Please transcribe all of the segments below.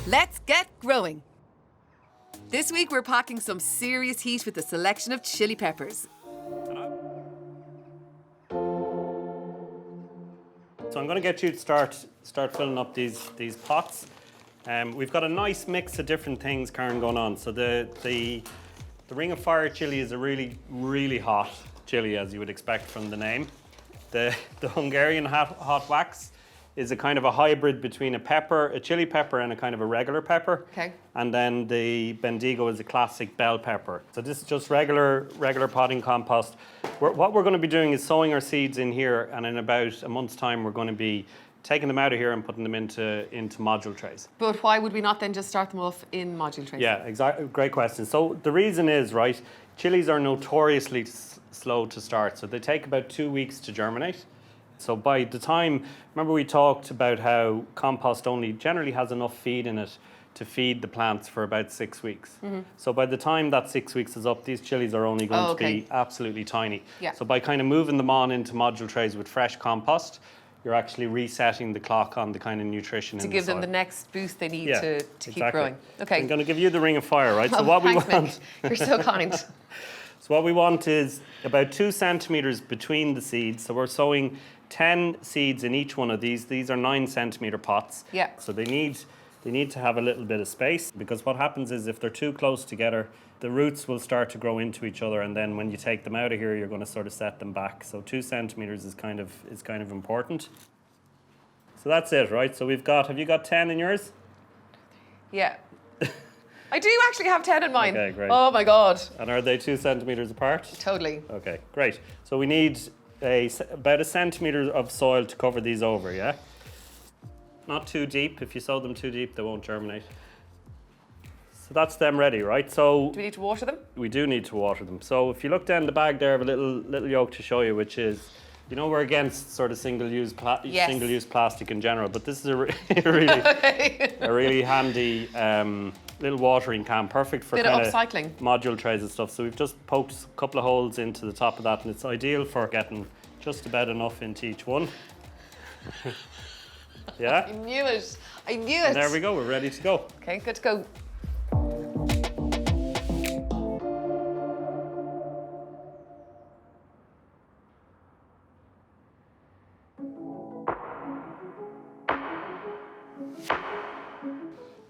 Let's get growing. This week we're packing some serious heat with a selection of chili peppers. So I'm going to get you to start filling up these pots. We've got a nice mix of different things, Karen, going on. So the Ring of Fire chili is a really, really hot chili, as you would expect from the name. The Hungarian hot wax is a kind of a hybrid between a chili pepper and a kind of a regular pepper. Okay. And then the Bendigo is a classic bell pepper. So this is just regular potting compost. What we're going to be doing is sowing our seeds in here, and in about a month's time we're going to be taking them out of here and putting them into module trays. But why would we not then just start them off in module trays? Yeah, exactly. Great question. So the reason is, right, chilies are notoriously slow to start. So they take about 2 weeks to germinate. So by the time, remember we talked about how compost only generally has enough feed in it to feed the plants for about 6 weeks. Mm-hmm. So by the time that 6 weeks is up, these chilies are only going to be absolutely tiny. Yeah. So by kind of moving them on into module trays with fresh compost, you're actually resetting the clock on the kind of nutrition in the soil. To give them the next boost they need to keep growing. Okay. I'm going to give you the Ring of Fire, right? So what thanks, we want... You're so kind. So what we want is about 2 centimetres between the seeds. So we're sowing 10 seeds in each one of these. These are 9 centimetre pots. Yeah. So they need to have a little bit of space, because what happens is if they're too close together, the roots will start to grow into each other, and then when you take them out of here, you're going to sort of set them back. So 2 centimetres is kind of important. So that's it, right? So have you got 10 in yours? Yeah. I do actually have 10 in mine. Okay, great. Oh my God. And are they 2 centimetres apart? Totally. Okay, great. So we need about 1 centimetre of soil to cover these over, yeah? Not too deep. If you sow them too deep, they won't germinate. So that's them ready, right? So do we need to water them? We do need to water them. So if you look down the bag there, I have a little yoke to show you, which is, you know, we're against sort of single-use plastic in general, but this is a really handy little watering can, perfect for bit of upcycling module trays and stuff. So we've just poked a couple of holes into the top of that, and it's ideal for getting just about enough into each one. Yeah? I knew it. And there we go, we're ready to go. Okay, good to go.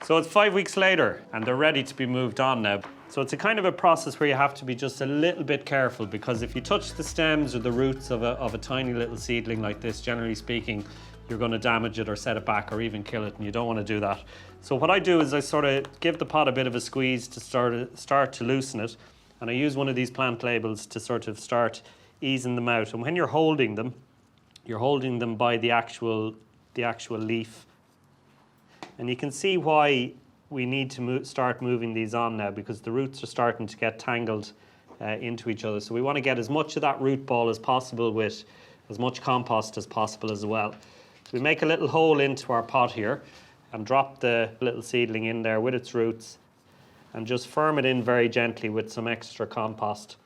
So it's 5 weeks later, and they're ready to be moved on now. So it's a kind of a process where you have to be just a little bit careful, because if you touch the stems or the roots of a tiny little seedling like this, generally speaking, you're going to damage it or set it back or even kill it, and you don't want to do that. So what I do is I sort of give the pot a bit of a squeeze to start to loosen it, and I use one of these plant labels to sort of start easing them out. And when you're holding them by the actual leaf. And you can see why we need to start moving these on now, because the roots are starting to get tangled into each other. So we want to get as much of that root ball as possible with as much compost as possible as well. So we make a little hole into our pot here and drop the little seedling in there with its roots and just firm it in very gently with some extra compost.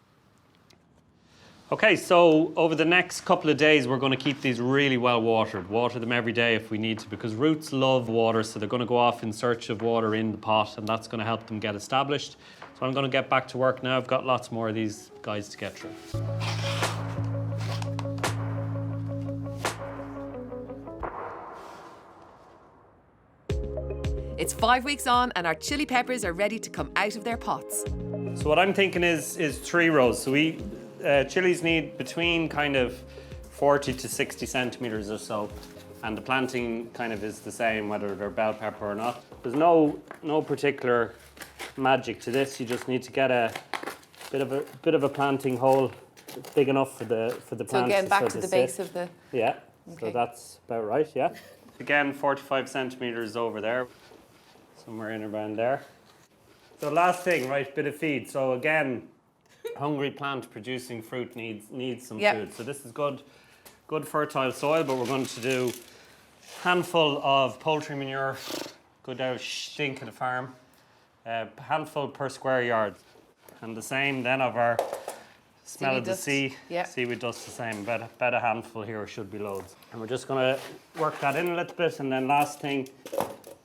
Okay, so over the next couple of days, we're going to keep these really well watered. Water them every day if we need to, because roots love water, so they're going to go off in search of water in the pot, and that's going to help them get established. So I'm going to get back to work now. I've got lots more of these guys to get through. It's 5 weeks on, and our chili peppers are ready to come out of their pots. So what I'm thinking is 3 rows. So chilies need between kind of 40 to 60 centimetres or so, and the planting kind of is the same whether they're bell pepper or not. There's no particular magic to this. You just need to get a bit of a planting hole big enough for the plants. So again, back to the base of the... Yeah, okay. So that's about right, yeah. Again, 45 centimetres over there, somewhere in around there. So last thing, right, bit of feed. So again, hungry plant producing fruit needs some food. So this is good fertile soil, but we're going to do a handful of poultry manure, good out stink of the farm, a handful per square yard. And the same then of our smell of the sea, seaweed dust the same, about a handful here should be loads. And we're just going to work that in a little bit, and then last thing,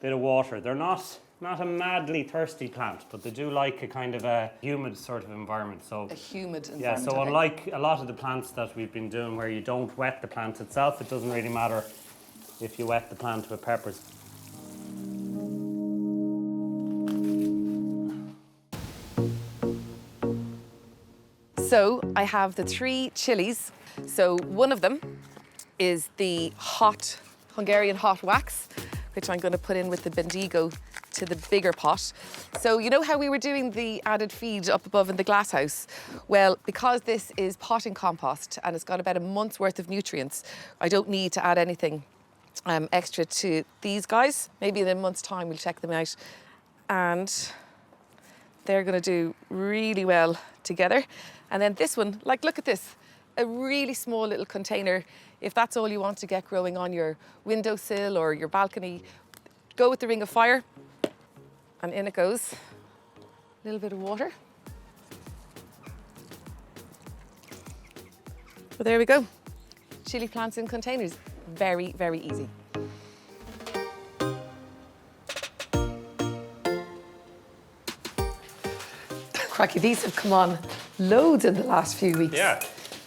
bit of water. They're not a madly thirsty plant, but they do like a kind of a humid sort of environment. So A humid environment. yeah, so okay. unlike a lot of the plants that we've been doing where you don't wet the plant itself, it doesn't really matter if you wet the plant with peppers. So I have the 3 chilies. So one of them is the Hungarian hot wax, which I'm going to put in with the Bendigo to the bigger pot. So you know how we were doing the added feed up above in the glass house? Well, because this is potting compost and it's got about a month's worth of nutrients, I don't need to add anything extra to these guys. Maybe in a month's time we'll check them out. And they're going to do really well together. And then this one, like, look at this, a really small little container. If that's all you want to get growing on your windowsill or your balcony, go with the ring of fire, and in it goes. A little bit of water. Well, there we go. Chili plants in containers. Very, very easy. Cracky, these have come on loads in the last few weeks. Yeah,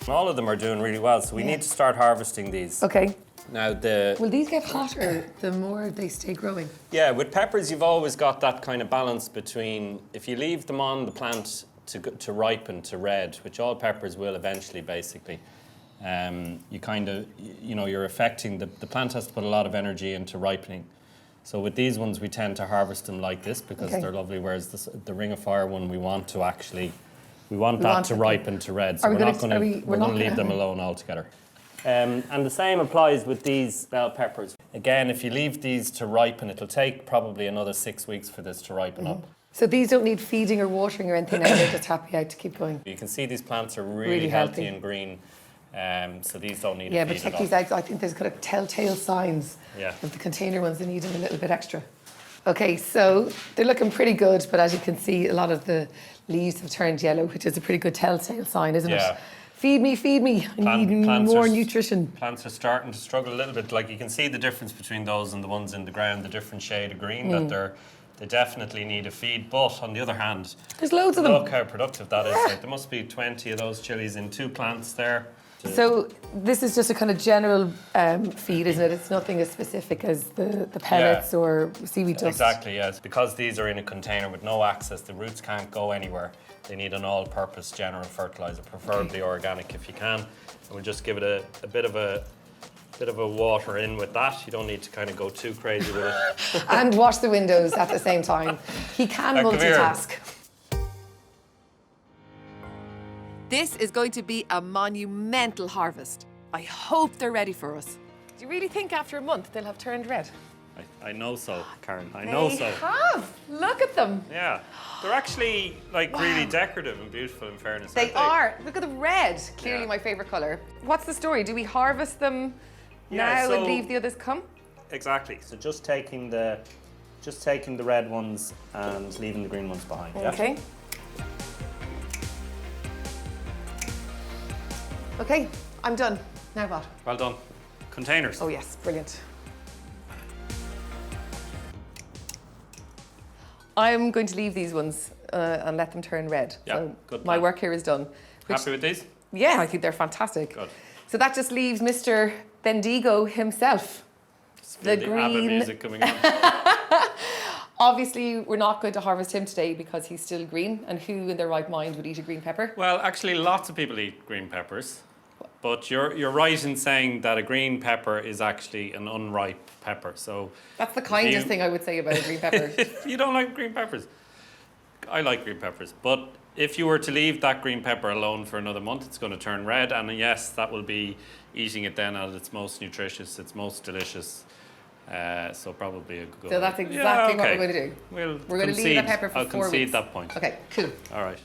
all of them are doing really well, so we need to start harvesting these. Okay. Now Will these get hotter the more they stay growing? Yeah, with peppers you've always got that kind of balance between, if you leave them on the plant to ripen to red, which all peppers will eventually basically, you kind of, you know, you're affecting, the plant has to put a lot of energy into ripening. So with these ones we tend to harvest them like this because they're lovely, whereas the Ring of Fire one we want to actually, we want that to ripen to red, so we're not going to leave them alone altogether. And the same applies with these bell peppers. Again, if you leave these to ripen, it'll take probably another 6 weeks for this to ripen up. So these don't need feeding or watering or anything, they're just happy out to keep going. You can see these plants are really healthy and green, so these don't need a feed Yeah, but check these out. I think there's kind of telltale signs of the container ones that need a little bit extra. Okay, so they're looking pretty good, but as you can see, a lot of the leaves have turned yellow, which is a pretty good telltale sign, isn't it? Feed me, I need more nutrition. Plants are starting to struggle a little bit. Like you can see the difference between those and the ones in the ground, the different shade of green, that they definitely need a feed. But on the other hand, there's loads of them. Look how productive that is. Like, there must be 20 of those chilies in 2 plants there. So this is just a kind of general feed, isn't it? It's nothing as specific as the pellets or seaweed dust. Exactly, yes. Because these are in a container with no access, the roots can't go anywhere. They need an all-purpose general fertilizer, preferably organic if you can. And we'll just give it a bit of a water in with that. You don't need to kind of go too crazy with it. And wash the windows at the same time. He can multitask. This is going to be a monumental harvest. I hope they're ready for us. Do you really think after a month they'll have turned red? I know so, Karen. I know so. They have. Look at them. Yeah. They're actually like really decorative and beautiful in fairness. They are. Look at the red. Clearly my favourite colour. What's the story? Do we harvest them now and leave the others come? Exactly. So just taking the red ones and leaving the green ones behind. Okay. Okay, I'm done. Now what? Well done. Containers. Oh yes, brilliant. I'm going to leave these ones and let them turn red. Yeah, so good my plan. work here is done. Happy with these? Yeah, I think they're fantastic. Good. So that just leaves Mr. Bendigo himself. The green. ABBA music coming on. Obviously, we're not going to harvest him today because he's still green, and who in their right mind would eat a green pepper? Well, actually, lots of people eat green peppers. But you're right in saying that a green pepper is actually an unripe pepper. So that's the kindest thing I would say about a green pepper. If you don't like green peppers, I like green peppers. But if you were to leave that green pepper alone for another month, it's going to turn red. And yes, that will be eating it then at its most nutritious, its most delicious. So probably a good. So that's exactly what we're going to do. We're going to leave the pepper for 4 weeks. I'll concede that point. Okay, cool. All right.